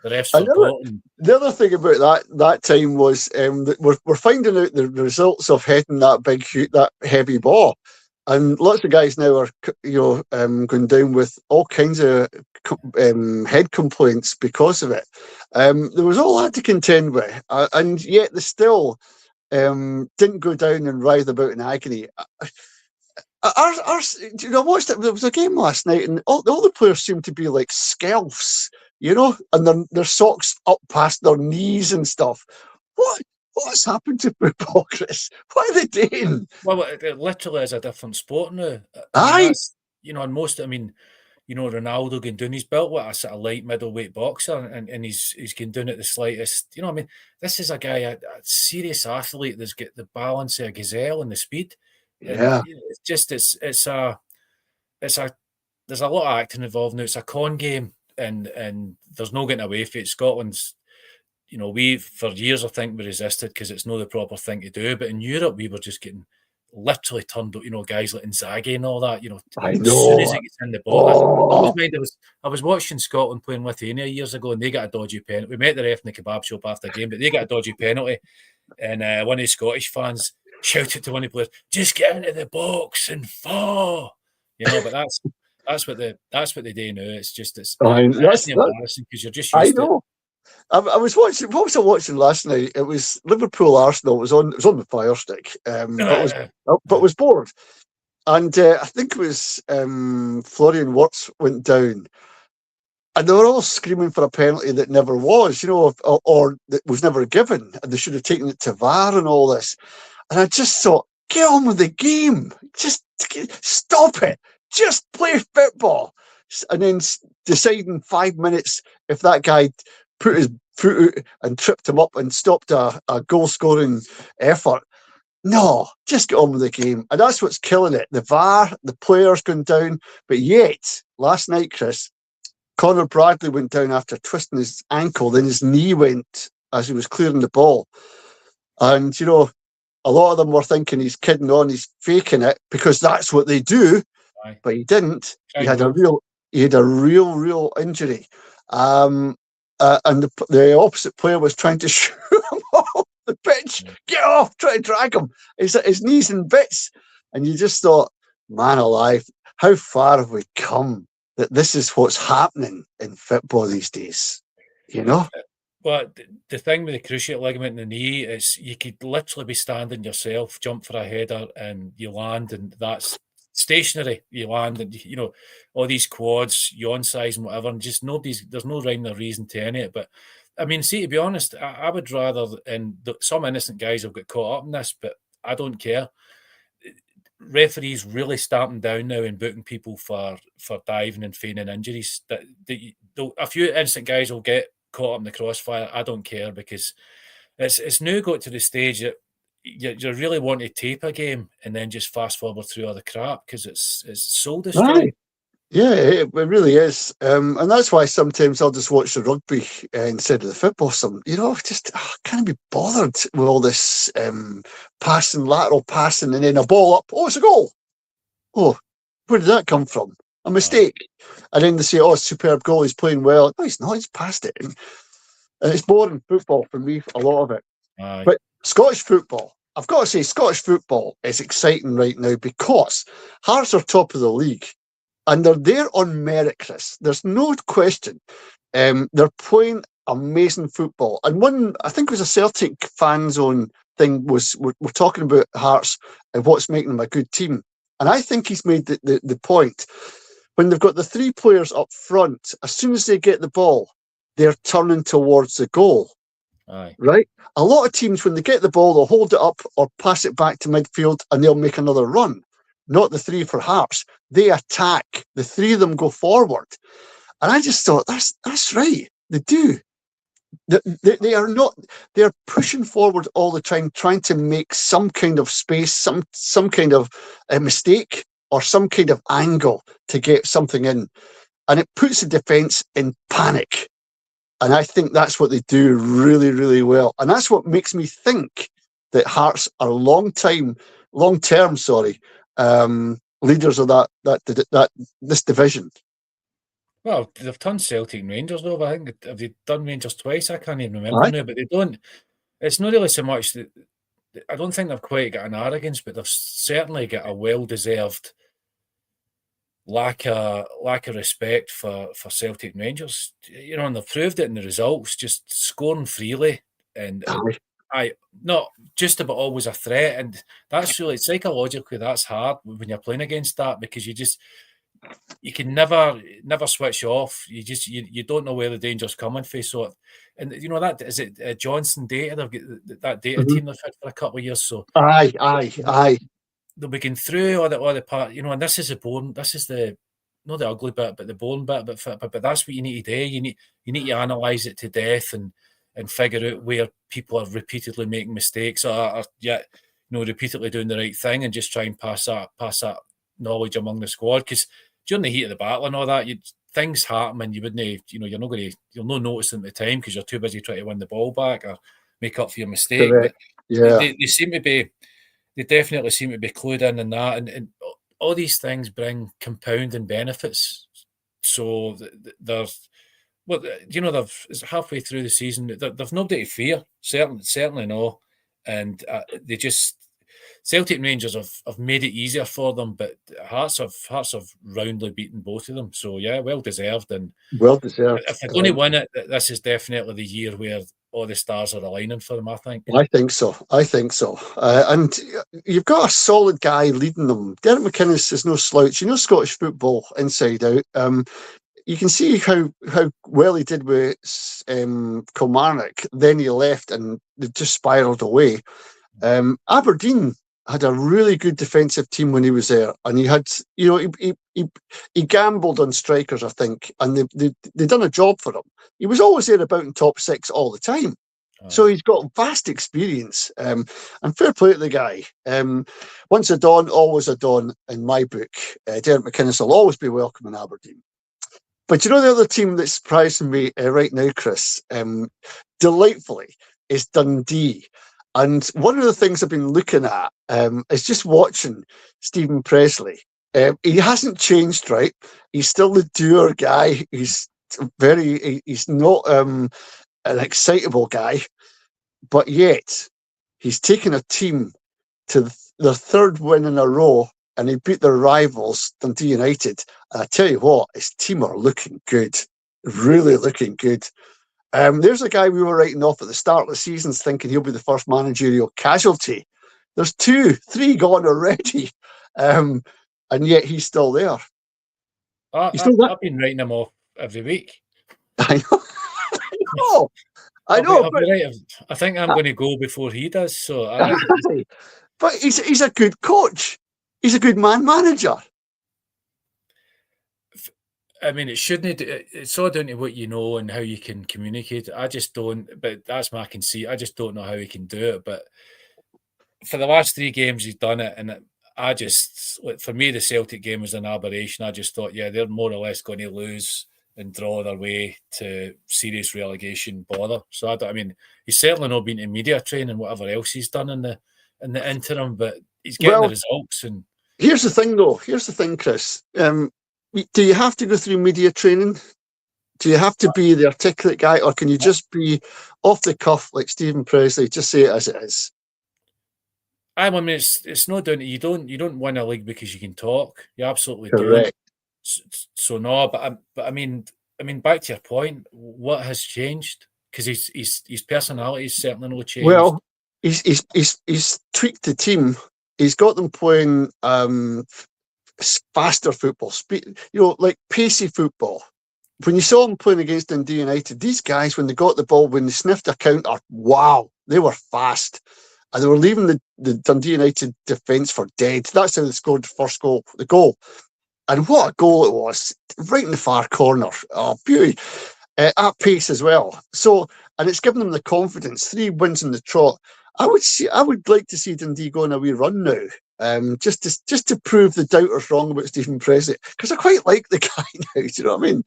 The ref's forgotten. The other thing about that time was that we're finding out the results of heading that heavy ball, and lots of guys now are going down with all kinds of head complaints because of it. There was all that to contend with, and yet they still didn't go down and writhe about in agony. I watched it. There was a game last night, and all the players seemed to be like skelfs, and their socks up past their knees and stuff. What's happened to football, Chris? What are they doing? Well, it literally is a different sport now. I mean, Aye, that's and most. I mean, Ronaldo going down. He's built like a sort of light middleweight boxer, and he's going down at the slightest. I mean, this is a guy, a serious athlete that's got the balance of a gazelle and the speed, and yeah, it's just it's a there's a lot of acting involved now. It's a con game, and there's no getting away from it. Scotland's, we for years I think we resisted because it's not the proper thing to do. But in Europe, we were just getting literally turned up. Guys like Inzaghi and all that. I As soon as know. it gets in the ball, Oh, I was watching Scotland playing Lithuania years ago, and they got a dodgy penalty. We met the ref in the kebab shop after the game, but they got a dodgy penalty, and one of the Scottish fans shouted to one of the players, "Just get into the box and fall." But that's what they do now. It's just it's that's embarrassing because you're just I used to it. know. I was watching. What was I watching last night? It was Liverpool Arsenal. It was on the Fire Stick, but was bored. And I think it was Florian Wirtz went down, and they were all screaming for a penalty that never was, or that was never given, and they should have taken it to VAR and all this. And I just thought, get on with the game. Just stop it. Just play football. And then decide in 5 minutes if that guy put his foot out and tripped him up and stopped a goal-scoring effort. No, just get on with the game. And that's what's killing it. The VAR, the players going down. But yet, last night, Chris, Conor Bradley went down after twisting his ankle. Then his knee went as he was clearing the ball. And, a lot of them were thinking he's kidding on, he's faking it because that's what they do. Aye. But he didn't. He had a Move. real injury. And the opposite player was trying to shoot him off the pitch. Get off, try to drag him. His knees in bits. And you just thought, man alive, how far have we come that this is what's happening in football these days? But the thing with the cruciate ligament in the knee is you could literally be standing yourself, jump for a header, and you land, and that's stationary. You land, and all these quads, yawn size, and whatever, and just there's no rhyme or reason to any of it. But I mean, see, to be honest, I would rather, and some innocent guys have got caught up in this, but I don't care. referees really starting down now and booking people for diving and feigning injuries. A few innocent guys will get caught up in the crossfire. I don't care, because it's now got to the stage that you really want to tape a game and then just fast forward through all the crap, because it's soul destroying. Yeah, it really is, and that's why sometimes I'll just watch the rugby instead of the football. Just can't be bothered with all this passing, lateral passing, and then a ball up. Oh, it's a goal. Oh, where did that come from? A mistake. And then they say, "Oh, superb goal. He's playing well." No, he's not. He's passed it, and it's boring football for me. A lot of it. Aye. But Scottish football, I've got to say, Scottish football is exciting right now because Hearts are top of the league. And they're there on merit, Chris. There's no question. They're playing amazing football. And one, I think it was a Celtic fan zone thing, we're talking about Hearts and what's making them a good team. And I think he's made the point. When they've got the three players up front, as soon as they get the ball, they're turning towards the goal. Aye. Right? A lot of teams, when they get the ball, they'll hold it up or pass it back to midfield and they'll make another run. Not the three for Hearts. They attack. The three of them go forward. And I just thought, that's right. They do. They are not. They're pushing forward all the time, trying to make some kind of space, some kind of mistake or some kind of angle to get something in. And it puts the defence in panic. And I think that's what they do really, really well. And that's what makes me think that Hearts are long-term, leaders of this division. Well, they've done Celtic and Rangers though. But I think have they done Rangers twice? I can't even remember now. But they don't. It's not really so much that I don't think they've quite got an arrogance, but they've certainly got a well-deserved lack of respect for Celtic and Rangers. And they've proved it in the results, just scoring freely and not just about always a threat. And that's really psychologically that's hard when you're playing against that, because you can never switch off. You don't know where the danger's coming from. So, and that is it. Johnson data. They've got that data team they've had for a couple of years. So aye. They'll be going through all the part. And this is the boring. This is the not the ugly bit, but the boring bit. But that's what you need to do. You need to analyze it to death and figure out where people are repeatedly making mistakes or repeatedly doing the right thing, and just try and pass that knowledge among the squad. Because during the heat of the battle and all that, things happen and you wouldn't, you'll not notice them at the time because you're too busy trying to win the ball back or make up for your mistake. Correct. But they seem to be, they definitely seem to be clued in that, and all these things bring compounding benefits. So there's, they've halfway through the season, they've nobody to fear. Certainly no, and they just. Celtic and Rangers have made it easier for them, but Hearts have roundly beaten both of them. So yeah, well deserved. And well deserved. If they're going to win it, this is definitely the year where all the stars are aligning for them. I think so. And you've got a solid guy leading them. Derek McInnes is no slouch. Scottish football inside out. You can see how well he did with Kilmarnock. Then he left and it just spiralled away. Aberdeen had a really good defensive team when he was there, and he had, he gambled on strikers, I think, and they done a job for him. He was always there about in top six all the time, so he's got vast experience. And fair play to the guy. Once a Don, always a Don in my book. Derek McInnes will always be welcome in Aberdeen. But the other team that's surprising me right now, Chris, delightfully, is Dundee. And one of the things I've been looking at is just watching Stephen Presley. He hasn't changed, right? He's still the doer guy. He's not an excitable guy, but yet he's taken a team to their third win in a row, and he beat their rivals, Dundee United. And I tell you what, his team are looking good, really looking good. There's a guy we were writing off at the start of the season thinking he'll be the first managerial casualty. There's 2, 3 gone already, and yet he's still there. I've been writing him off every week. I know. I know. I think I'm going to go before he does. So, but he's a good coach. He's a good manager. I mean, it shouldn't. It's all down to what you know and how you can communicate. I just don't. But that's my conceit. I just don't know how he can do it. But for the last 3 games, he's done it, and I just, like, for me, the Celtic game was an aberration. I just thought, yeah, they're more or less going to lose and draw their way to serious relegation bother. So I mean, he's certainly not been in media training, whatever else he's done in the interim, but he's getting the Well, results. And here's the thing, though. Here's the thing, Chris. Do you have to go through media training? Do you have to be the articulate guy, or can you just be off the cuff like Stephen Presley? Just say it as it is. I mean, it's not down to you. Don't win a league because you can talk. You absolutely don't. Correct. So no, but I mean, back to your point, what has changed? Because his personality's certainly not changed. Well, he's tweaked the team. He's got them playing faster football, like pacey football. When you saw them playing against Dundee United, these guys, when they got the ball, when they sniffed a counter, wow, they were fast. And they were leaving the Dundee United defence for dead. That's how they scored the first goal, the goal. And what a goal it was, right in the far corner. Oh, beauty. At pace as well. So, and it's given them the confidence. 3 wins in the trot. I would like to see Dundee go on a wee run now, just to prove the doubters wrong about Stephen Presley, because I quite like the guy now. Do you know what I mean?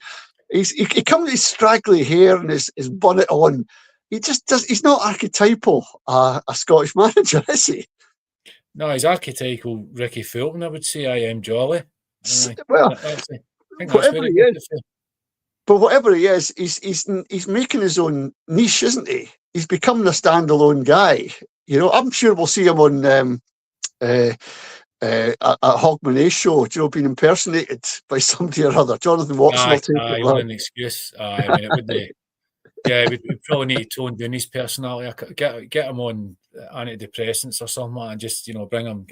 He comes with his straggly hair and his bonnet on. He just does. He's not archetypal a Scottish manager, is he? No, he's archetypal Ricky Fulton, I would say. I am Jolly. Well, I think that's whatever very he good. is, but whatever he is, he's making his own niche, isn't he? He's becoming a standalone guy. You know, I'm sure we'll see him on at Hogmanay show, being impersonated by somebody or other. Jonathan Watson will take it. What an excuse. I mean, it would be. Yeah, we'd probably need to tone down his personality. Get him on antidepressants or something, and just bring him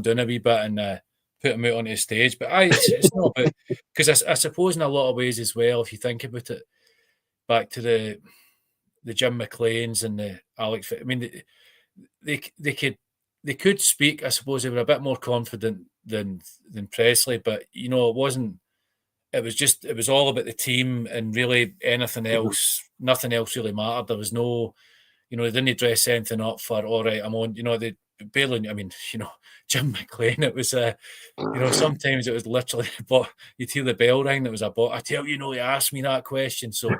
down a wee bit and put him out on the stage. But it's not about, because I suppose in a lot of ways as well, if you think about it, back to the Jim McLeans and the Alex. I mean, they could speak. I suppose they were a bit more confident than Presley, but it wasn't. It was all about the team, and really anything else, nothing else really mattered. There was no, they didn't dress anything up for, all right, I'm on, they barely, I mean, Jim McLean, it was, sometimes it was literally, but you'd hear the bell ring, it was a bot. I tell you, he asked me that question. So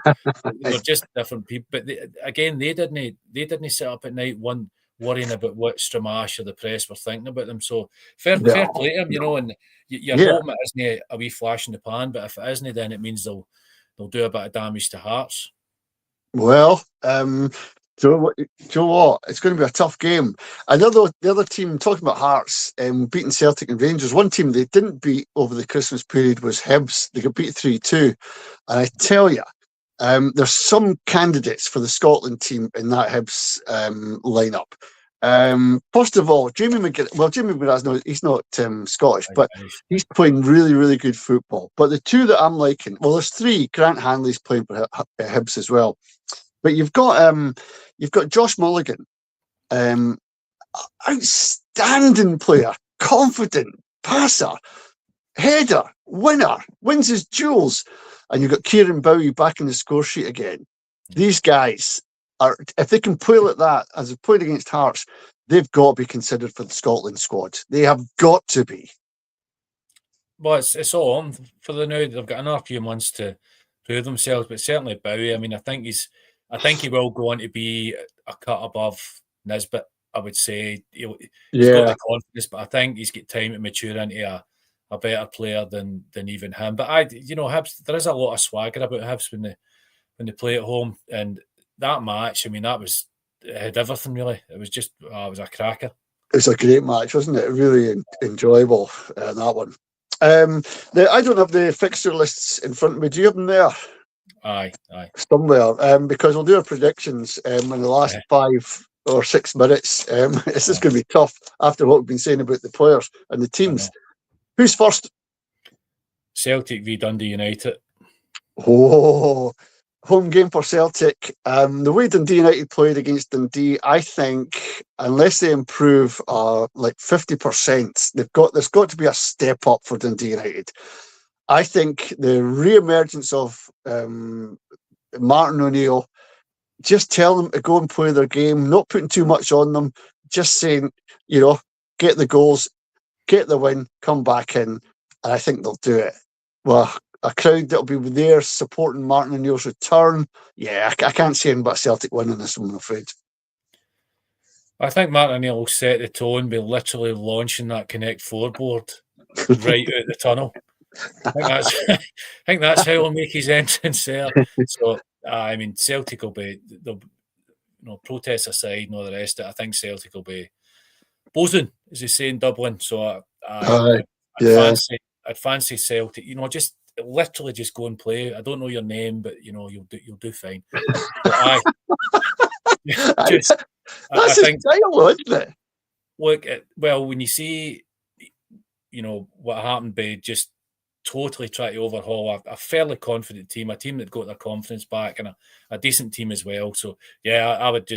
they're just different people. But they didn't sit up at night worrying about what Stramash or the press were thinking about them. So fair play to them, and you're hoping it isn't a wee flash in the pan, but if it isn't, then it means they'll do a bit of damage to Hearts. Well, Joe, what? It's going to be a tough game. The other team, talking about Hearts, beating Celtic and Rangers, one team they didn't beat over the Christmas period was Hibs. They got beat 3-2. And I tell you, there's some candidates for the Scotland team in that Hibs lineup. First of all, Jamie McGrath, he's not Scottish, but he's playing really, really good football. But the two that I'm liking, well, there's 3. Grant Hanley's playing for Hibs as well. But you've got Josh Mulligan, outstanding player, confident passer, header, winner, wins his duels, and you've got Kieran Bowie back in the score sheet again. These guys are, if they can play like that as they've played against Hearts, they've got to be considered for the Scotland squad. They have got to be. Well, it's all on for the now. They've got another few months to prove themselves, but certainly Bowie. I mean, I think he will go on to be a cut above Nisbet. I would say he's got the confidence, but I think he's got time to mature into a better player than even him. But Hibs, there is a lot of swagger about Hibs when they play at home, and that match, I mean, it had everything really. It was just it was a cracker. It was a great match, wasn't it? Really enjoyable, that one. I don't have the fixture lists in front of me. Do you have them there? Aye. Somewhere, because we'll do our predictions in the last 5 or 6 minutes. This is going to be tough after what we've been saying about the players and the teams. Who's first? Celtic v Dundee United. Oh, Home game for Celtic. The way Dundee United played against Dundee, I think, unless they improve like 50%, there's got to be a step up for Dundee United. I think the re-emergence of Martin O'Neill, just tell them to go and play their game, not putting too much on them, just saying, get the goals, get the win, come back in, and I think they'll do it. Well, a crowd that'll be there supporting Martin O'Neill's return. Yeah, I can't see anything but Celtic winning this one, I'm afraid. I think Martin O'Neill will set the tone by literally launching that Connect Four board right out the tunnel. I think that's how he'll make his entrance there. So, I mean, Celtic will be, protests aside and all the rest of it, I think Celtic will be boozing, as they say in Dublin. So, I'd fancy Celtic. Just literally just go and play. I don't know your name, but you'll do fine. But that's his style, isn't it? Look, when you see, what happened by just totally try to overhaul a fairly confident team, a team that got their confidence back, and a decent team as well. So yeah, I would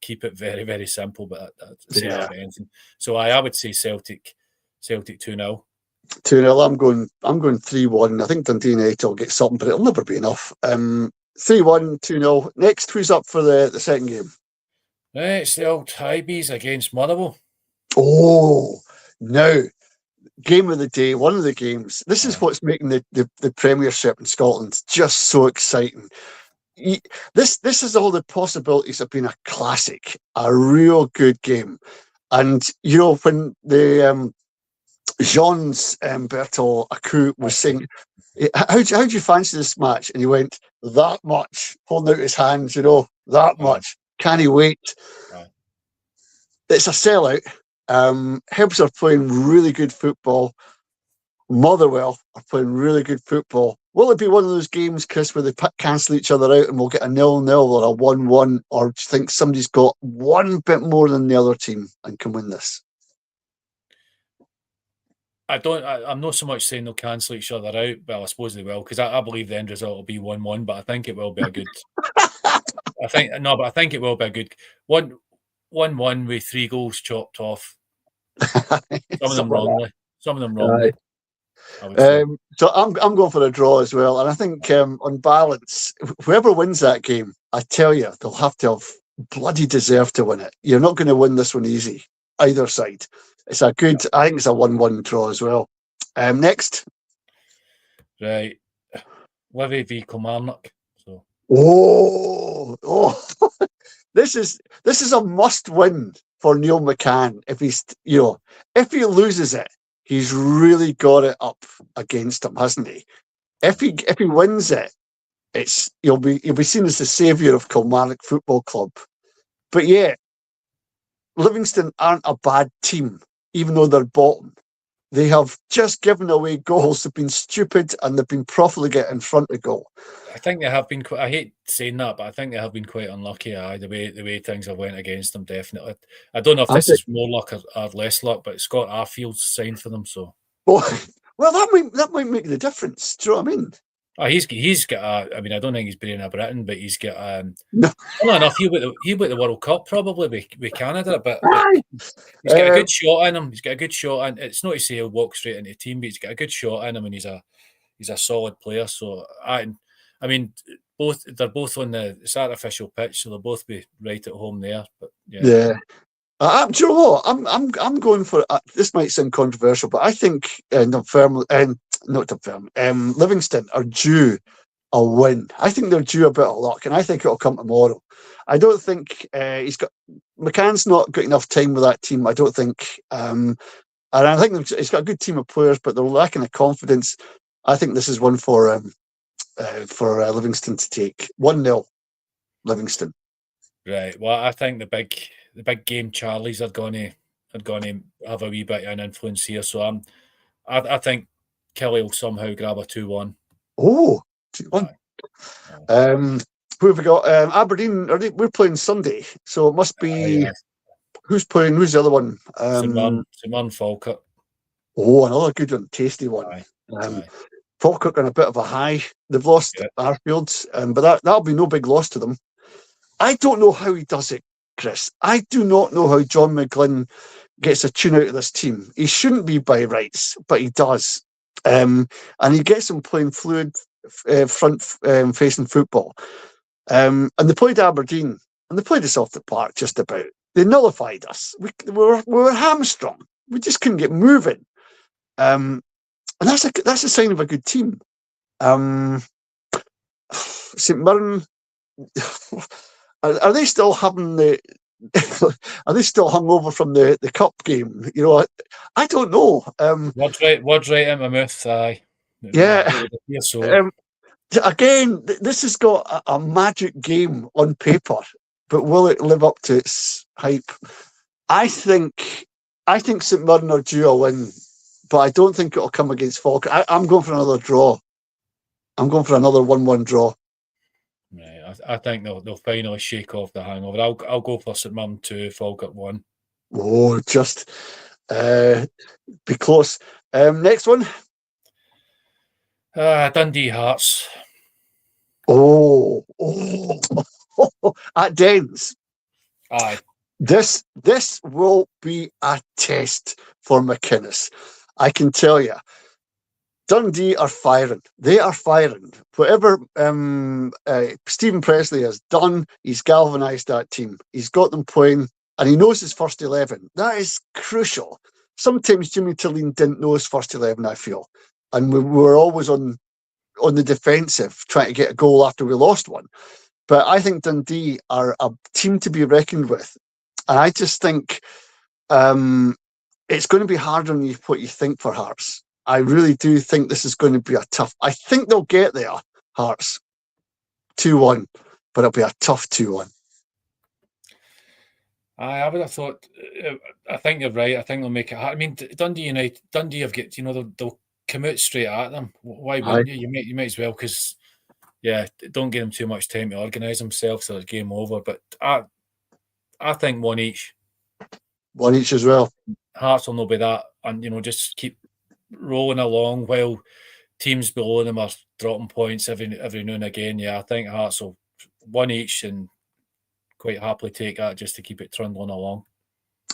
keep it very, very simple, but anything. So I would say Celtic 2-0. 2-0. I'm going 3-1. I think Dundee United will get something, but it'll never be enough. 3-1, 2-0. Next, who's up for the second game? It's the old Highbees against Motherwell. Oh, now, game of the day, one of the games. This is what's making the Premiership in Scotland just so exciting. This is all the possibilities of being a classic, a real good game. And, when the Jean's Bertel Aku was saying, how do you fancy this match? And he went, that much, holding out his hands, that much. Can he wait? It's a sellout. Hibs are playing really good football. Motherwell are playing really good football. Will it be one of those games, Chris, where they cancel each other out and we'll get a 0-0 or a 1-1? Or do you think somebody's got one bit more than the other team and can win this? I'm not so much saying they'll cancel each other out, but I suppose they will, because I believe the end result will be 1-1, but I think it will be a good... I think it will be a good 1-1 with 3 goals chopped off. Some of them wrongly. So I'm going for a draw as well, and I think on balance, whoever wins that game, I tell you, they'll have to have bloody deserve to win it. You're not going to win this one easy, either side. I think it's a 1-1 draw as well. Next, right, Livy v Kilmarnock. So. Oh, this is a must-win for Neil McCann. If he loses it, he's really got it up against him, hasn't he? If he wins it, he'll be seen as the saviour of Kilmarnock Football Club. But yeah, Livingston aren't a bad team, even though they're bottom. They have just given away goals. They've been stupid and they've been profligate in front of goal. I think they have been. I hate saying that, but I think they have been quite unlucky. The way things have went against them, definitely. I don't know if this is more luck or less luck, but Scott Arfield's signed for them, so. Well, that might make the difference. Do you know what I mean? He's got. I don't think he's been in Britain, but he's got. Not enough. He went the World Cup probably with Canada, but he's got a good shot in him. He's got a good shot, and it's not to say he'll walk straight into the team, but he's got a good shot in him, and he's a solid player. So they're both on it's artificial pitch, so they'll both be right at home there. But yeah. Do you know what? I'm going for this. Might sound controversial, but I think Livingston are due a win. I think they're due a bit of luck, and I think it'll come tomorrow. I don't think McCann's not got enough time with that team. I don't think, and I think he's got a good team of players, but they're lacking the confidence. I think this is one for Livingston to take. 1-0 Livingston. Right. Well, I think the big game Charlies are going to have a wee bit of an influence here. So I think Kelly will somehow grab a 2-1. Oh, 2-1. Who have we got? Aberdeen. We're playing Sunday, so it must be. Who's playing? Who's the other one? St Mirren Falkirk. Oh, another good one, tasty one. Falkirk on a bit of a high. They've lost Arfield, but that'll be no big loss to them. I don't know how he does it, Chris. I do not know how John McGlynn gets a tune out of this team. He shouldn't be by rights, but he does. And he gets them playing fluid front-facing football. And they played Aberdeen, and they played us off the park just about. They nullified us. We were hamstrung. We just couldn't get moving. And that's a sign of a good team. St Mirren, are they still having the? Are they still hungover from the cup game? You know, I don't know. Words right in my mouth. Aye. Yeah. So. Again, this has got a magic game on paper, but will it live up to its hype? I think St Mirren are due a win, but I don't think it'll come against Falkirk. I'm going for another draw. I'm going for another 1-1 draw. Right, I think they'll finally shake off the hangover. I'll go for St Mirren 2, Falkirk 1. Oh, just be close. Next one. Dundee Hearts. Oh, at Dens. Aye. This will be a test for McInnes. I can tell you. Dundee are firing. They are firing. Whatever Stephen Presley has done, he's galvanised that team. He's got them playing, and he knows his first 11. That is crucial. Sometimes Jimmy Tilleen didn't know his first 11, I feel. And we were always on the defensive, trying to get a goal after we lost one. But I think Dundee are a team to be reckoned with. And I just think it's going to be harder than what you think for Hearts. I really do think this is going to be a tough... I think they'll get there, Hearts. 2-1, but it'll be a tough 2-1. I would have thought... I think you're right. I think they'll make it hard. I mean, Dundee have got... they'll come out straight at them. Why wouldn't you? You might as well, because, don't give them too much time to organise themselves so it's game over. But I think one each. One each as well. Hearts will not be that. And, just keep rolling along while teams below them are dropping points every now and again. Yeah, I think Hearts will one each and quite happily take that just to keep it trundling along.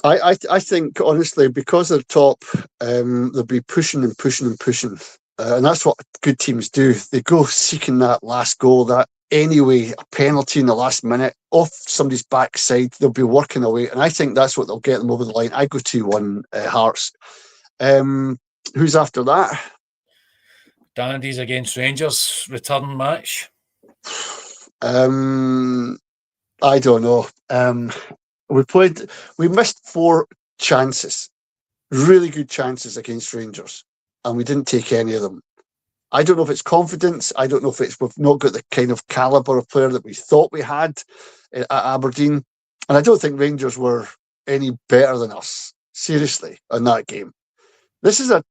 I think, honestly, because they're top, they'll be pushing and pushing and pushing. And that's what good teams do. They go seeking that last goal, that anyway, a penalty in the last minute, off somebody's backside. They'll be working away. And I think that's what they'll get them over the line. I go 2-1 Hearts. Who's after that? Dandies against Rangers, return match. I don't know. We missed 4 chances, really good chances against Rangers, and we didn't take any of them. I don't know if it's confidence. I don't know if we've not got the kind of calibre of player that we thought we had at Aberdeen. And I don't think Rangers were any better than us, seriously, in that game. This is a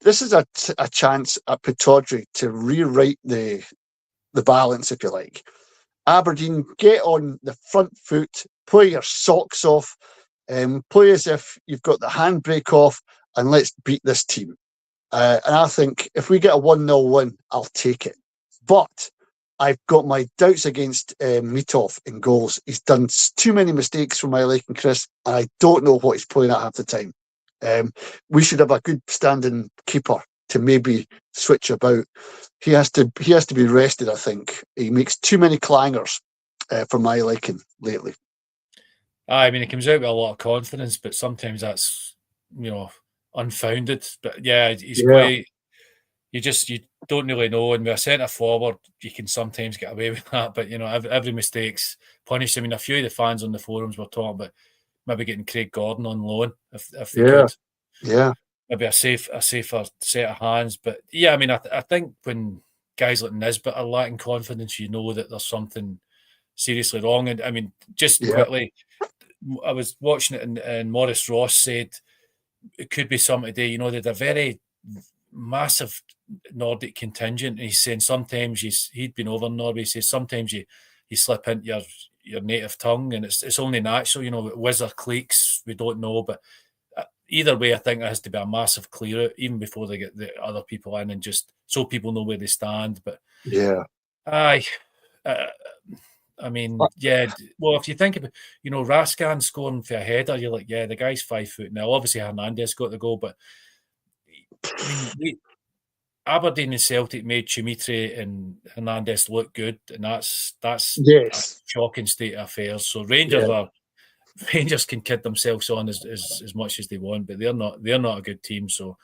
chance at Pittodrie to rewrite the balance, if you like. Aberdeen, get on the front foot, play your socks off, play as if you've got the handbrake off, and let's beat this team. And I think if we get a 1-0 win, I'll take it. But I've got my doubts against Mitov in goals. He's done too many mistakes for my liking, Chris, and I don't know what he's playing at half the time. We should have a good standing keeper to maybe switch about. He has to be rested, I think. He makes too many clangers for my liking lately. I mean, he comes out with a lot of confidence, but sometimes that's, unfounded. But he's quite... You don't really know. And with a centre forward, you can sometimes get away with that. But, every mistake's punished. I mean, a few of the fans on the forums were talking about maybe getting Craig Gordon on loan if they could. Yeah. Maybe a safer set of hands. But, I mean, I think when guys like Nisbet are lacking confidence, you know that there's something seriously wrong. And, I mean, just quickly, I was watching it and Maurice Ross said it could be something today. They had a very massive Nordic contingent. And he's saying sometimes he'd been over in Norway. He says sometimes you slip into your native tongue and it's only natural. Whizzer cliques, we don't know. But either way, I think there has to be a massive clear out even before they get the other people in, and just so people know where they stand. But Yeah. aye, uh, I mean, yeah. Well, if you think about, Rascan scoring for a header, you're like, yeah, the guy's 5 foot now. Obviously, Hernandez got the goal, but I mean, Aberdeen and Celtic made Chimitri and Hernandez look good, and that's a Yes. shocking state of affairs. So Yeah. Rangers can kid themselves on as much as they want, but they're not a good team. So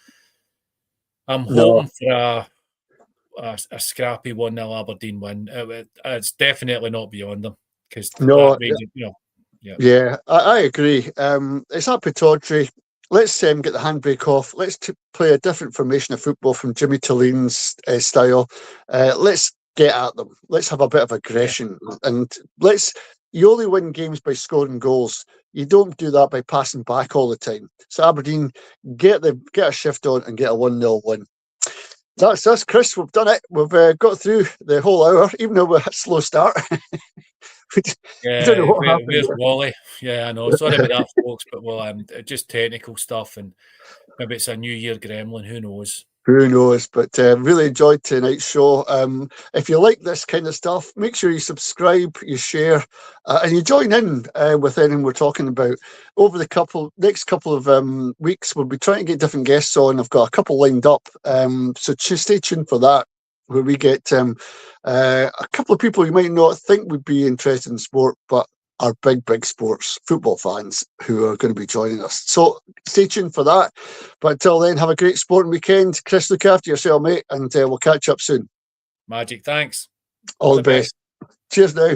I'm No. hoping for a scrappy 1-0 Aberdeen win. It's definitely not beyond them, because that No. Rangers, yeah. Yeah, I agree. It's up to Tawdry. Let's get the handbrake off. Let's play a different formation of football from Jimmy Tulline's style. Let's get at them. Let's have a bit of aggression, and You only win games by scoring goals. You don't do that by passing back all the time. So Aberdeen, get a shift on and get a 1-0 win. That's us, Chris. We've done it. We've got through the whole hour, even though we had a slow start. We don't know Yeah, what happened. where's Wally? Yeah, I know. Sorry about that, folks, but just technical stuff, and maybe it's a New Year gremlin. Who knows? Who knows? But really enjoyed tonight's show. If you like this kind of stuff, make sure you subscribe, you share, and you join in with anything we're talking about. Over the next couple of weeks, we'll be trying to get different guests on. I've got a couple lined up, so stay tuned for that, where we get a couple of people you might not think would be interested in sport, but are big sports football fans who are going to be joining us. So stay tuned for that. But until then, have a great sporting weekend. Chris, look after yourself, mate, and we'll catch up soon. Magic, thanks. All the best. Cheers now.